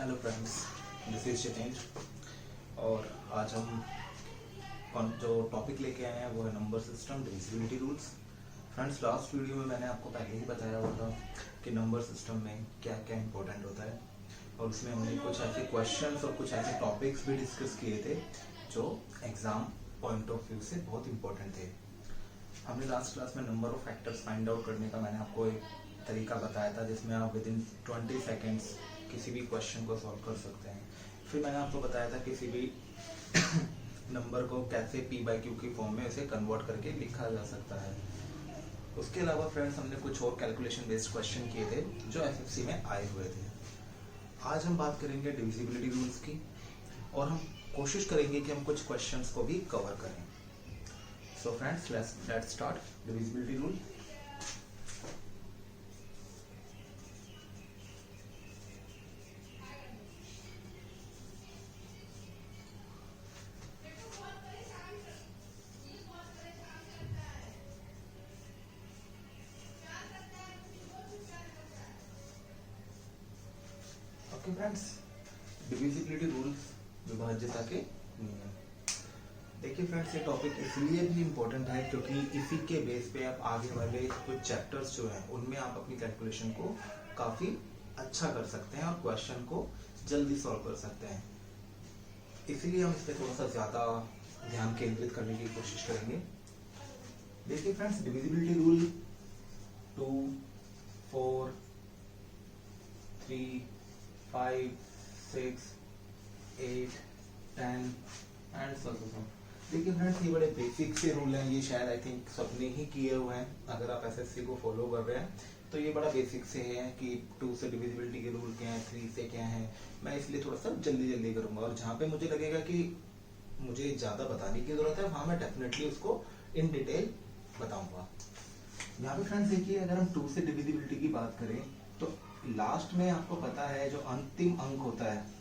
Hello friends, this is Jitendra और आज हम जो टॉपिक लेके आए हैं वो है number system divisibility rules. Friends, last video में मैंने आपको पहले ही बताया हुआ था कि नंबर सिस्टम में क्या क्या इंपॉर्टेंट होता है और उसमें हमने कुछ ऐसे क्वेश्चंस और कुछ ऐसे टॉपिक्स भी डिस्कस किए थे जो एग्जाम पॉइंट ऑफ व्यू से बहुत इंपॉर्टेंट थे। हमने लास्ट क्लास में number of factors find out करने का मैंने आपको एक तरीका बताया था जिसमें आप विद इन 20 सेकेंड्स किसी भी क्वेश्चन को सॉल्व कर सकते हैं। फिर मैंने आपको बताया था किसी भी नंबर को कैसे p बाई क्यू की फॉर्म में उसे कन्वर्ट करके लिखा जा सकता है। उसके अलावा फ्रेंड्स हमने कुछ और कैलकुलेशन बेस्ड क्वेश्चन किए थे जो एसएफसी में आए हुए थे। आज हम बात करेंगे डिविजिबिलिटी रूल्स की और हम कोशिश करेंगे कि हम कुछ क्वेश्चंस को भी कवर करें। So friends, let's start divisibility rule. Okay friends, divisibility rules विभाज्यता के नियम। देखिए फ्रेंड्स, ये टॉपिक इसलिए भी इम्पोर्टेंट है क्योंकि इसी के बेस पे आप आगे वाले कुछ चैप्टर्स जो हैं उनमें आप अपनी कैलकुलेशन को काफी अच्छा कर सकते हैं और क्वेश्चन को जल्दी सॉल्व कर सकते हैं। इसीलिए हम इस पे थोड़ा सा ज्यादा ध्यान केंद्रित करने की कोशिश करेंगे। देखिए friends, divisibility rule 2, 4, 3, 5, 6, 8, 10 and so. देखिए फ्रेंड्स, ये बड़े बेसिक से रूल हैं, ये शायद आई थिंक सबने ही किए हुए हैं। अगर आप एसएससी को फॉलो कर रहे हैं तो ये बड़ा बेसिक से है कि 2 से डिविजिबिलिटी के रूल क्या है, 3 से क्या है। मैं इसलिए थोड़ा सा जल्दी करूंगा और जहाँ पे मुझे लगेगा कि मुझे ज्यादा बताने की जरूरत है वहां मैं डेफिनेटली उसको इन डिटेल बताऊंगा। यहाँ पे फ्रेंड्स देखिए, अगर हम 2 से डिविजिबिलिटी की बात करें तो लास्ट में आपको पता है जो अंतिम अंक होता है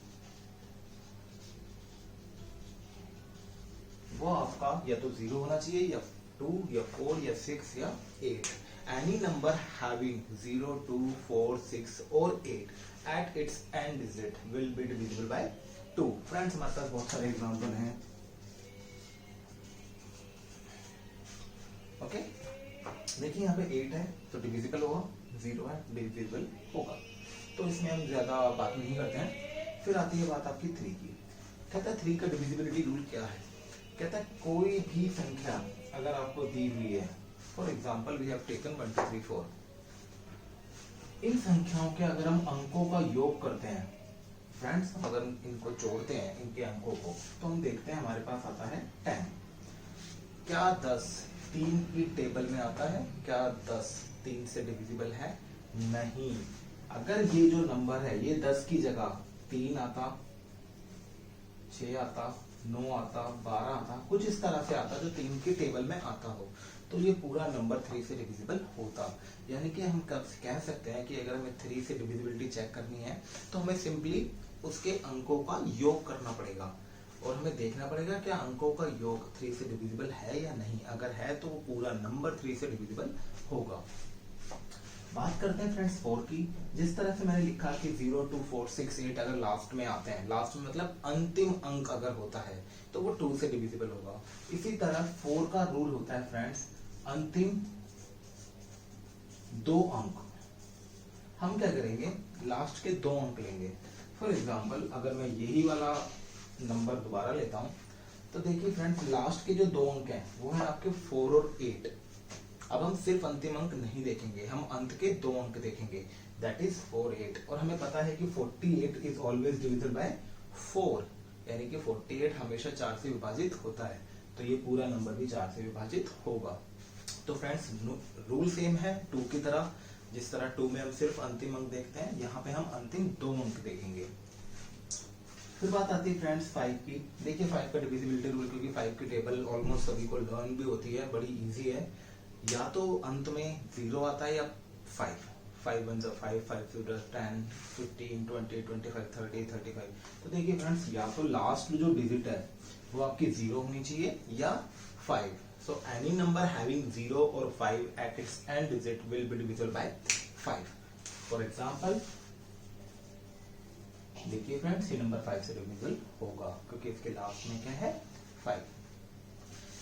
वो आपका या तो 0 होना चाहिए या 2 या 4 या 6 या 8। एनी नंबर हैविंग 0, 2, 4, 6 और 8 at its and digit will be divisible by 2। Friends, हमारे पास बहुत सारे एग्जांपल हैं। ओके, देखिए यहाँ पे 8 है तो डिविजिबल होगा, 0 है डिविजिबल होगा, तो इसमें हम ज्यादा बात नहीं करते हैं। फिर आती है बात आपकी 3 की। कहता है 3 का डिविजिबिलिटी रूल क्या है। कहता है कोई भी संख्या अगर आपको दी हुई है, for example we have taken 1, 2, 3, 4, इन संख्याओं के अगर हम अंकों का योग करते हैं फ्रेंड्स, अगर इनको जोड़ते हैं इनके अंकों को तो हम देखते हैं हमारे पास आता है 10। क्या 10 3 की टेबल में आता है? क्या 10 3 से डिविजिबल है? नहीं। अगर ये जो नंबर है ये 10 की जगह 3 आता, 6 आता, 9 आता, 12 आता, कुछ इस तरह से आता जो 3 की टेबल में आता हो तो ये पूरा नंबर 3 से डिविजिबल होता। यानी कि हम कह सकते हैं कि अगर हमें 3 से डिविजिबिलिटी चेक करनी है तो हमें सिंपली उसके अंकों का योग करना पड़ेगा और हमें देखना पड़ेगा क्या अंकों का योग 3 से डिविजिबल है या नहीं। अगर है तो वो पूरा नंबर 3 से डिविजिबल होगा। बात करते हैं फ्रेंड्स 4 की। जिस तरह से मैंने लिखा कि 0, 2, 4, 6, 8 अगर लास्ट में आते हैं, लास्ट में मतलब अंतिम अंक अगर होता है तो वो 2 से डिविजिबल होगा। इसी तरह 4 का रूल होता है फ्रेंड्स अंतिम 2 अंक। हम क्या करेंगे, लास्ट के 2 अंक लेंगे। फॉर एग्जाम्पल अगर मैं यही वाला नंबर दोबारा लेता हूं तो देखिए फ्रेंड्स, लास्ट के जो 2 अंक हैं वो है आपके 4 और 8। अब हम सिर्फ अंतिम अंक नहीं देखेंगे, हम अंत के 2 अंक देखेंगे, दैट इज 4, 8। और हमें पता है कि 48 इज ऑलवेज डिविजिबल बाय 4, यानी कि 48 हमेशा 4 से विभाजित होता है, तो ये पूरा नंबर भी 4 से विभाजित होगा। तो फ्रेंड्स, रूल सेम है 2 की तरह। जिस तरह 2 में हम सिर्फ अंतिम अंक देखते हैं, यहाँ पे हम अंतिम 2 अंक देखेंगे। फिर बात आती है फ्रेंड्स 5 की। देखिए 5 का डिविजिबिलिटी रूल, क्योंकि 5 की टेबल ऑलमोस्ट सभी को लर्न भी होती है, बड़ी इजी है। या तो अंत में 0 आता है या 5, 5 1 5, 5 2 10, 15, 20, 25, 30, 35। तो देखिए फ्रेंड्स, या तो लास्ट में जो डिजिट है वो आपकी 0 होनी चाहिए या 5। सो एनी नंबर हैविंग 0 और 5 at its and digit will be divisible by 5। For example देखिए फ्रेंड्स ये नंबर 5 से डिविजिबल होगा क्योंकि इसके लास्ट में क्या है 5।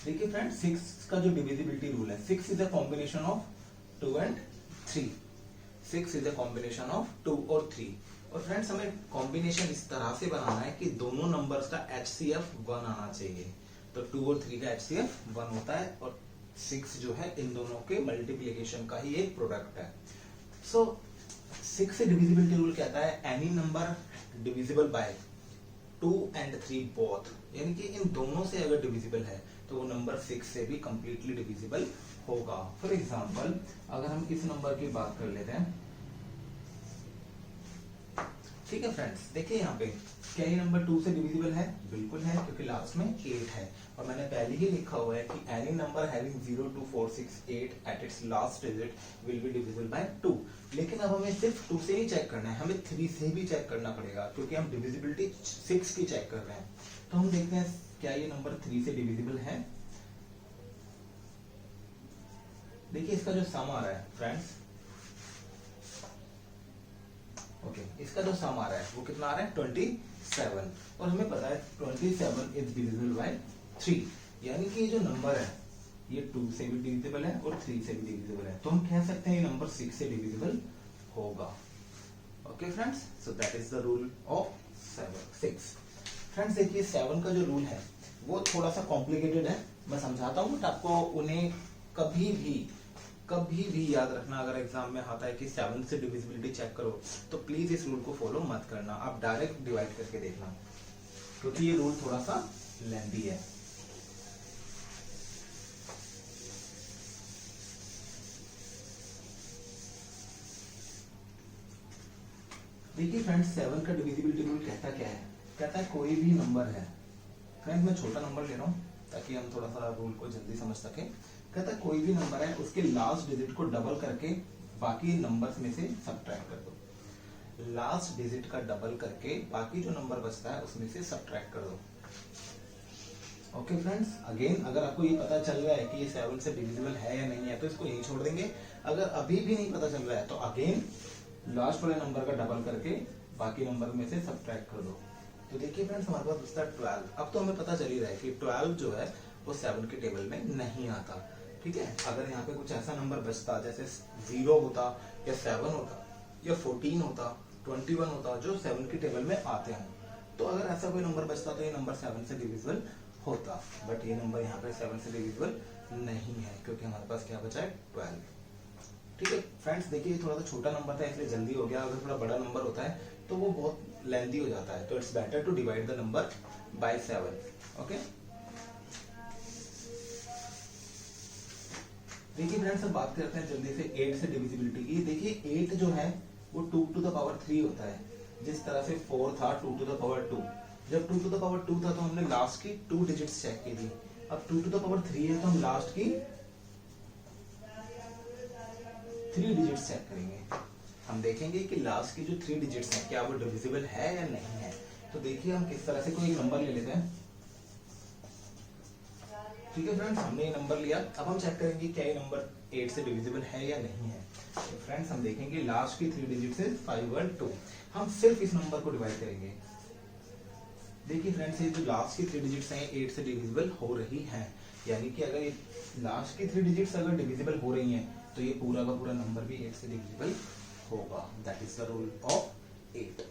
देखिए फ्रेंड्स 6 का जो डिविजिबिलिटी रूल है, 6 is a combination of 2 and 3। 6 is a combination of 2 और 3। और फ्रेंड्स हमें कॉम्बिनेशन इस तरह से बनाना है कि दोनों नंबर्स का HCF 1 आना चाहिए। तो 2 और 3 का HCF 1 होता है और 6 जो है इन दोनों के मल्टीप्लिकेशन का ही एक प्रोडक्ट है। सो 6 से डिविजिबिलिटी रूल कहता है any number divisible by 2 and 3 both, यानी कि इन दोनों से अगर डिविजिबल है तो वो नंबर 6 से भी कंप्लीटली डिविजिबल होगा। फॉर एग्जांपल अगर हम इस नंबर की बात कर लेते हैं, ठीक है फ्रेंड्स, देखिए यहाँ पे क्या ये नंबर 2 से डिविजिबल है? बिल्कुल है, क्योंकि लास्ट में 8 है और मैंने पहले ही लिखा हुआ है कि any number having 0 2 4 6 8 at its last digit will be divisible by 2। लेकिन अब हमें सिर्फ 2 से ही चेक करना है, हमें 3 से भी चेक करना पड़ेगा क्योंकि हम डिविजिबिलिटी 6 की चेक कर रहे हैं। तो हम देखते हैं क्या ये नंबर 3 से डिविजिबल है। देखिए इसका जो सम आ रहा है फ्रेंड्स, ओके, इसका जो सम आ रहा है वो कितना आ रहा है 27 और हमें पता है 27 इज डिविजिबल बाय 3, यानी कि ये जो नंबर है ये 2 से भी डिविजिबल है और 3 से भी डिविजिबल है। तो हम कह सकते हैं ये नंबर 6 से डिविजिबल होगा। Okay friends, so that is the rule of 6। Friends देखिए 7 का जो रूल है वो थोड़ा सा कॉम्प्लिकेटेड है, मैं समझाता हूँ बट आपको उन्हें कभी भी याद रखना। अगर एग्जाम में आता है कि 7 से डिविजिबिलिटी चेक करो तो प्लीज इस रूल को फॉलो मत करना, आप डायरेक्ट डिवाइड करके देखना क्योंकि ये रूल थोड़ा सा लेंथी है। देखिए फ्रेंड्स 7 का डिविजिबिलिटी रूल कहता क्या है? कहता है कोई भी नंबर है, फ्रेंड्स मैं छोटा नंबर ले रहा हूँ ताकि हम थोड़ा सा रूल को जल्दी समझ सके। कहता है कोई भी नंबर है उसके लास्ट डिजिट को डबल करके बाकी नंबर्स में से सब्ट्रैक्ट कर दो। लास्ट डिजिट का डबल करके बाकी जो नंबर बचता है उसमें से सब्ट्रैक्ट कर दो। ओके फ्रेंड्स, अगेन अगर आपको ये पता चल रहा है कि ये 7 से डिविजिबल है या नहीं है तो इसको यहीं छोड़ देंगे। अगर अभी भी नहीं पता चल रहा है तो अगेन लास्ट वाले नंबर का डबल करके बाकी नंबर में से सब्ट्रैक्ट कर दो। तो देखिए फ्रेंड्स हमारे पास बचता है 12। अब तो हमें पता चल ही रहा है कि 12 जो है वो 7 के टेबल में नहीं आता। ठीक है, अगर यहाँ पे कुछ ऐसा नंबर बचता जैसे 0 होता या 7 होता या 14 होता 21 होता जो 7 के टेबल में आते हैं, तो अगर ऐसा कोई नंबर बचता तो ये नंबर 7 से डिविजिबल होता। बट ये नंबर यहाँ पे 7 से डिविजिबल नहीं है क्योंकि हमारे पास क्या बचा है 12। ठीक है फ्रेंड्स, देखिए थोड़ा सा छोटा नंबर था इसलिए जल्दी हो गया। अगर थोड़ा बड़ा नंबर होता है तो वो बहुत लेंथी हो जाता है, तो it's better to divide the number by 7। Okay, देखिए फ्रेंड्स अब बात करते हैं जल्दी से 8 से डिविजिबिलिटी की। देखिए 8 जो है वो 2 टू द पावर 3 होता है, जिस तरह से 4 था 2 टू द पावर 2। जब 2 टू द पावर 2 था तो हमने लास्ट की 2 डिजिट्स चेक की थी। अब 2 टू द पावर 3 है तो हम लास्ट की 3 डिजिट्स चेक करेंगे। हम देखेंगे कि लास्ट की जो 3 डिजिट्स हैं क्या वो डिविजिबल है या नहीं है। तो देखिए हम किस तरह से कोई एक नंबर ले लेते हैं। ठीक है फ्रेंड्स, हमने ये नंबर लिया। अब हम चेक करेंगे क्या ये नंबर 8 से डिविजिबल है या नहीं है। तो फ्रेंड्स हम देखेंगे लास्ट की 3 डिजिट्स है 5 और 2। हम सिर्फ इस नंबर को डिवाइड करेंगे। देखिए फ्रेंड्स ये जो लास्ट की 3 डिजिट्स हैं 8 से डिविजिबल हो रही हैं, यानी कि अगर ये लास्ट की 3 डिजिट्स अगर डिविजिबल हो रही हैं तो ये पूरा का पूरा नंबर भी 8 से डिविजिबल होगा। That is the rule of 8।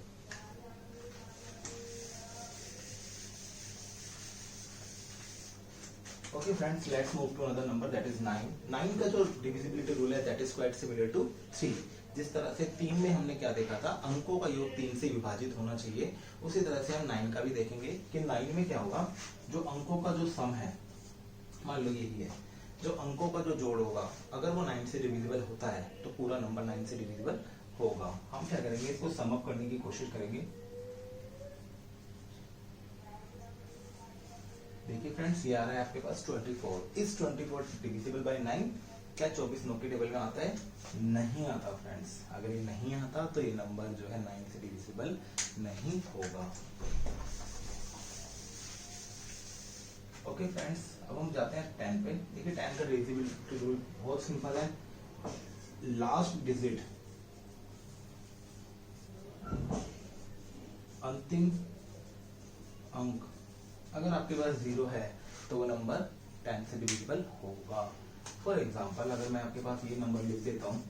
Okay friends, let's move to another number that is 9। 9 का जो डिविजिबिलिटी रूल है that is quite similar to 3। जिस तरह से 3 में हमने क्या देखा था, अंकों का योग 3 से विभाजित होना चाहिए, उसी तरह से हम 9 का भी देखेंगे कि 9 में क्या होगा। जो अंकों का जो सम है, मान लो यही है, जो अंकों का जो जोड़ होगा अगर वो 9 से डिविजिबल होता है तो पूरा नंबर 9 से डिविजिबल होगा। हम क्या करेंगे, इसको सम अप करने की कोशिश करेंगे। देखिए फ्रेंड्स ये आ रहा है आपके पास 24। इस 24 डिविजिबल बाय 9 क्या 24 9 के टेबल में आता है? नहीं आता फ्रेंड्स। अगर ये नहीं आता तो ये नंबर जो है 9 से डिविजिबल नहीं होगा। ओके फ्रेंड्स, अब हम जाते हैं 10 पे। देखिए 10 का डिविजिबिलिटी रूल बहुत सिंपल है। लास्ट डिजिट अंतिम अंक अगर आपके पास 0 है तो वो नंबर 10 से डिविजिबल होगा। फॉर एग्जाम्पल अगर मैं आपके पास ये नंबर लिख देता हूँ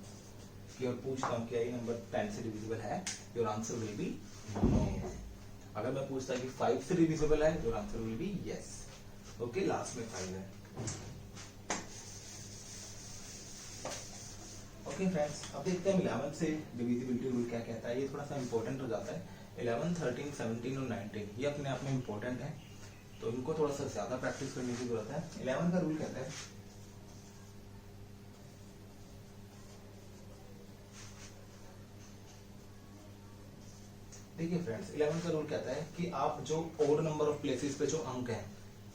कि और पूछता हूँ क्या ये नंबर 10 से डिविजिबल है, your answer will be no. अगर मैं पूछता कि 5 से डिविजिबल है, your answer will be yes. Okay, last में 5 है। ओके फ्रेंड्स, अब देखते हैं 11 से डिविजिबिलिटी रूल क्या कहता है। ये थोड़ा सा इंपॉर्टेंट हो जाता है। 11, 13, 17 और 19 ये अपने आप में इंपॉर्टेंट है, तो इनको थोड़ा सा ज्यादा प्रैक्टिस करने की जरूरत है। 11 का रूल कहता है देखिए फ्रेंड्स, 11 का रूल कहता है कि आप जो ओड नंबर ऑफ प्लेसेस पे जो अंक हैं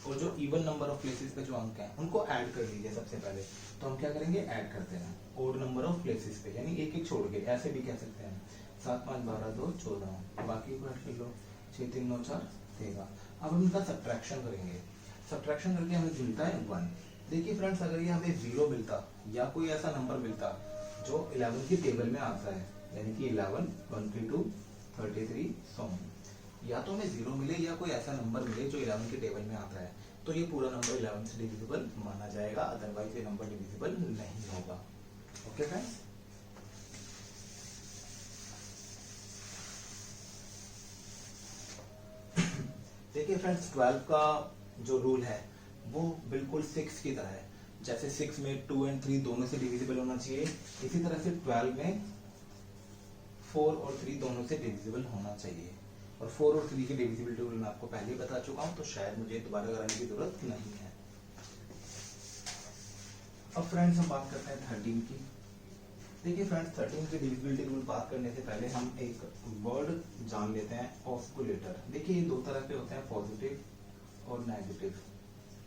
और जो इवन नंबर ऑफ प्लेसेस पे जो अंक हैं उनको ऐड कर लीजिए सबसे पहले। तो हम क्या करेंगे, ऐड करते हैं ओड नंबर ऑफ प्लेसेस पे, यानी एक एक छोड़ के, ऐसे भी कह सकते हैं 7, 5, 12, 2, 14, बाकी को ऐड कर लो 6, 3, 9, 4, 13। अब हम इनका सब्ट्रैक्शन करेंगे। सब्ट्रैक्शन करके हमें मिलता है 1। देखिए फ्रेंड्स, अगर ये हमें 0 मिलता या कोई ऐसा नंबर मिलता जो 11 की टेबल में आता है, यानी कि 11, 132, 33 so on, या तो हमें 0 मिले या कोई ऐसा नंबर मिले जो 11 के टेबल में आता है, तो ये पूरा नंबर 11 से डिविजिबल माना जाएगा, अदरवाइज ये नंबर डिविजिबल नहीं होगा। ओके फ्रेंड्स, देखिए फ्रेंड्स, 12 का जो रूल है वो बिल्कुल 6 की तरह है। जैसे 6 में 2 और 3 दोनों से डिविजिबल होना चाहिए, इसी तरह से 12 में 4 और 3 दोनों से डिविजिबल होना चाहिए। और 4 और 3 की डिविजिबिलिटी रूल मैं आपको पहले ही बता चुका हूं, तो शायद मुझे दोबारा कराने की जरूरत नहीं है। अब फ्रेंड्स हम बात करते हैं 13 की। देखिए फ्रेंड्स, 13 की डिविजिबिलिटी रूल बात करने से पहले हम एक वर्ड जान लेते हैं, ऑस्कुलेटर। देखिए ये दो तरह के होते हैं, पॉजिटिव और नेगेटिव,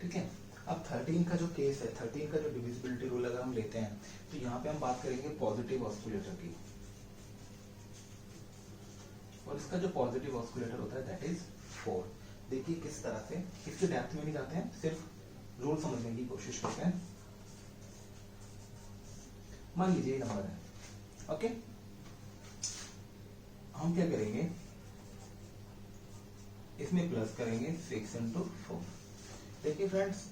ठीक है। अब 13 का जो केस है, 13 का जो डिविजिबिलिटी रूल अगर हम लेते हैं तो यहाँ पे हम बात करेंगे पॉजिटिव ऑस्कुलेटर की, और इसका जो पॉजिटिव ऑस्कुलेटर होता है दैट इज 4। देखिए किस तरह से, इसके डेप्थ में नहीं जाते हैं, सिर्फ रूल समझने की कोशिश करते हैं। मान लीजिए नंबर है, ओके, हम क्या करेंगे, इसमें प्लस करेंगे 6 into 4। देखिए फ्रेंड्स,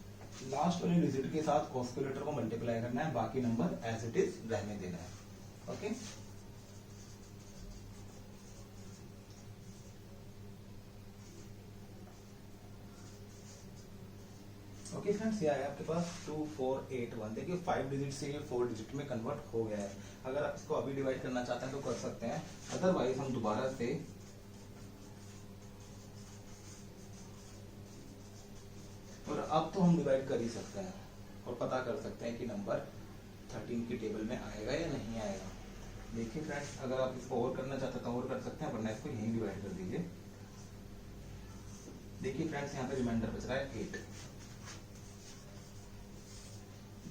लास्ट वाले डिजिट के साथ ऑस्कुलेटर को मल्टीप्लाई करना है, बाकी नंबर एज इट इज रहने देना है। ओके, ओके फ्रेंड्स, ये आया आपके पास 2481। देखिए 5 डिजिट से ये 4 डिजिट में कन्वर्ट हो गया है। अगर आप इसको अभी डिवाइड करना चाहते हैं तो कर सकते हैं, अदरवाइज हम दोबारा से और अब तो हम डिवाइड कर ही सकते हैं और पता कर सकते हैं कि नंबर 13 की टेबल में आएगा या नहीं आएगा। देखिए फ्रेंड्स, अगर आप इसको और करना चाहते हैं तो और कर सकते हैं, वरना इसको यहीं डिवाइड कर दीजिए। देखिए फ्रेंड्स, यहाँ पे रिमाइंडर बच रहा है 8।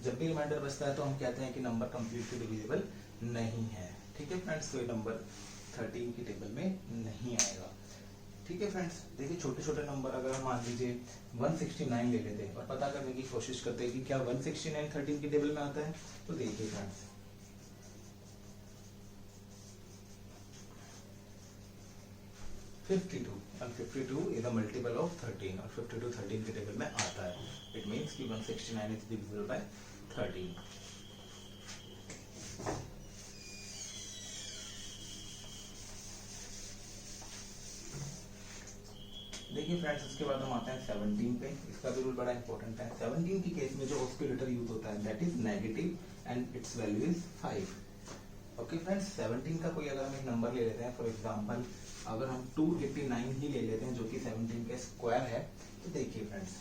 जब भी रिमाइंडर बचता है तो हम कहते हैं कि नंबर कंप्लीटली डिविजिबल नहीं है। ठीक है फ्रेंड्स, तो ये नंबर 13 की टेबल में नहीं आएगा। ठीक है फ्रेंड्स, देखिए छोटे छोटे नंबर अगर हम मान लीजिए 169 ले लेते हैं और पता करने की कोशिश करते हैं कि क्या 169 13 की टेबल में आता है, तो देखिए friends, and 52 is a multiple of 13 और 52 13 के टेबल में आता है। It means कि 169 is divisible by 13। देखिए फ्रेंड्स, उसके बाद हम आते हैं 17 पे। इसका भी रूल बड़ा इंपॉर्टेंट है। 17 की केस में जो ऑस्कुलेटर यूज होता है that is negative and it's value is 5। Okay friends, 17 का कोई अगर हम एक नंबर ले लेते हैं, फॉर एग्जांपल अगर हम 289 ही ले लेते हैं जो कि 17 का स्क्वायर है, तो देखिए फ्रेंड्स,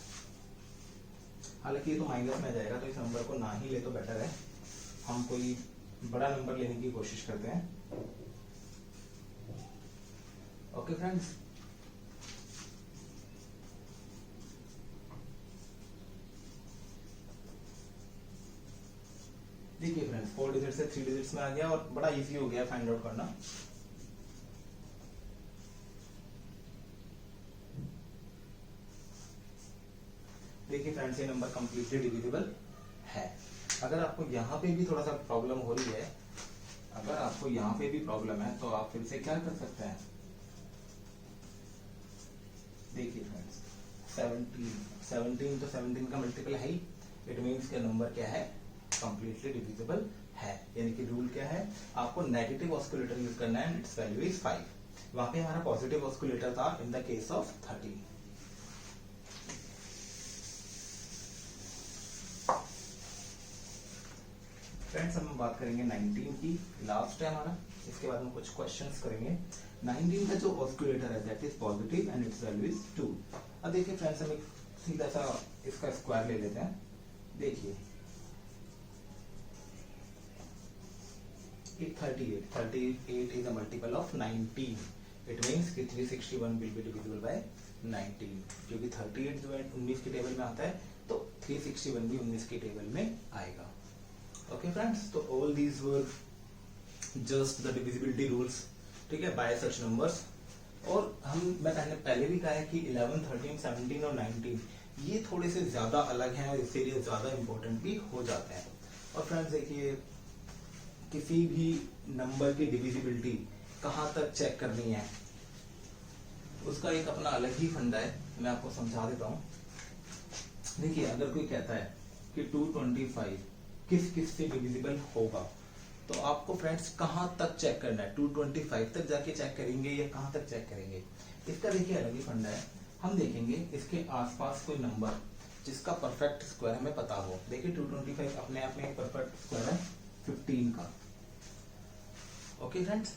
हालांकि ये तो माइनस में जाएगा तो इस नंबर को ना ही ले तो बेटर है। हम कोई बड़ा नंबर लेने की कोशिश करते हैं। ओके फ्रेंड्स, देखिए फ्रेंड्स, 4 डिजिट से 3 डिजिट्स में आ गया और बड़ा इजी हो गया फाइंड आउट करना। देखिए फ्रेंड्स, ये नंबर कंप्लीटली डिविजिबल है। अगर आपको यहाँ पे भी थोड़ा सा प्रॉब्लम हो रही है, अगर आपको यहाँ पे भी प्रॉब्लम है तो आप फिर से क्या कर सकते हैं, देखिए फ्रेंड्स 17 तो 17 का मल्टीपल है ही, इट मीन्स का नंबर क्या है, कंप्लीटली डिविजिबल है। यानी कि रूल क्या है, आपको नेगेटिव ऑस्कुलेटर यूज करना है, इट्स वैल्यू इज 5। वहां पे हमारा पॉजिटिव ऑस्कुलेटर था in the case of 30। Friends हम बात करेंगे 19 की, लास्ट है हमारा, इसके बाद हम कुछ क्वेश्चंस करेंगे। 19 का जो ऑस्कुलेटर है that is positive and it's value is 2। अब देखिए फ्रेंड्स हम एक सीधा सा इसका स्क्वायर ले लेते हैं। देखिए 38 is a multiple of 19, it means कि 361 will be divisible by 19, क्योंकि 38 जो है 19 के टेबल में आता है तो 361 भी 19 के टेबल में आएगा। ओके फ्रेंड्स, तो all these were just the divisibility rules, ठीक है, बाय सच नंबर्स। और मैं पहले भी कहा है कि 11, 13, 17 और 19 ये थोड़े से ज्यादा अलग हैं और इसलिए ज्यादा इंपॉर्टेंट भी हो जाते हैं। और फ्रेंड्स देखिए, किसी भी नंबर की डिविजिबिलिटी कहां तक चेक करनी है उसका एक अपना अलग ही फंडा है, मैं आपको समझा देता हूं। देखिए अगर कोई कहता है कि 225 किस किस से डिविजिबल होगा, तो आपको फ्रेंड्स कहां तक चेक करना है, 225 तक जाके चेक करेंगे या कहां तक चेक करेंगे, इसका देखिए अलग ही फंडा है। हम देखेंगे इसके आसपास कोई नंबर जिसका परफेक्ट स्क्वायर हमें पता हो। देखिए 225 अपने आप में एक परफेक्ट स्क्वायर है 15 का। ओके फ्रेंड्स,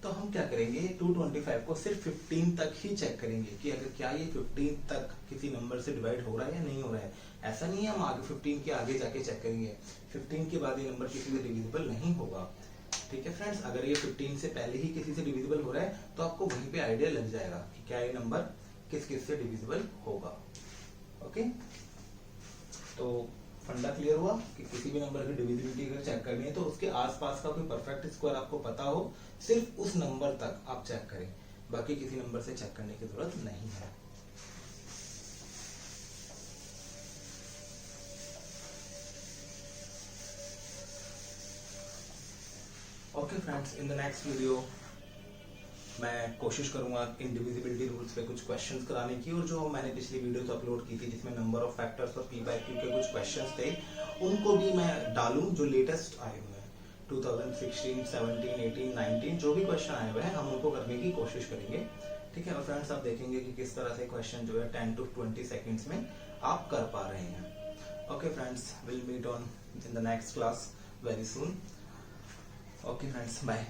तो हम क्या करेंगे, 225 को सिर्फ 15 तक ही चेक करेंगे कि अगर क्या ये 15 तक किसी नंबर से डिवाइड हो रहा है या नहीं हो रहा है। ऐसा नहीं है हम आगे 15 के आगे जाके चेक करेंगे, 15 के बाद ये नंबर किसी से डिविजिबल नहीं होगा। ठीक है फ्रेंड्स, अगर ये 15 से पहले ही किसी से डिविजिबल हो रहा है तो आपको वहीं पे आइडिया लग जाएगा कि क्या ये नंबर किस किस से डिविजिबल होगा। ओके, तो फंडा क्लियर हुआ कि किसी भी नंबर की डिविजिबिलिटी अगर चेक करनी है तो उसके आसपास का कोई परफेक्ट स्क्वायर आपको पता हो, सिर्फ उस नंबर तक आप चेक करें, बाकी किसी नंबर से चेक करने की जरूरत नहीं है। Okay friends, in the next video मैं कोशिश करूंगा इन डिविजिबिलिटी रूल्स पे कुछ क्वेश्चंस कराने की, और जो मैंने पिछली वीडियोस अपलोड की थी जिसमें नंबर ऑफ फैक्टर्स और p/q के कुछ क्वेश्चंस थे उनको भी मैं डालूं जो लेटेस्ट आए हुए हैं 2016, 17, 18, 19 जो भी क्वेश्चन आए हुए हैं हम उनको करने की कोशिश करेंगे। ठीक है, और फ्रेंड्स आप देखेंगे कि किस तरह से क्वेश्चन जो है 10 to 20 सेकेंड्स में आप कर पा रहे हैं। Okay friends, will meet on in the next class very soon. Okay friends, bye.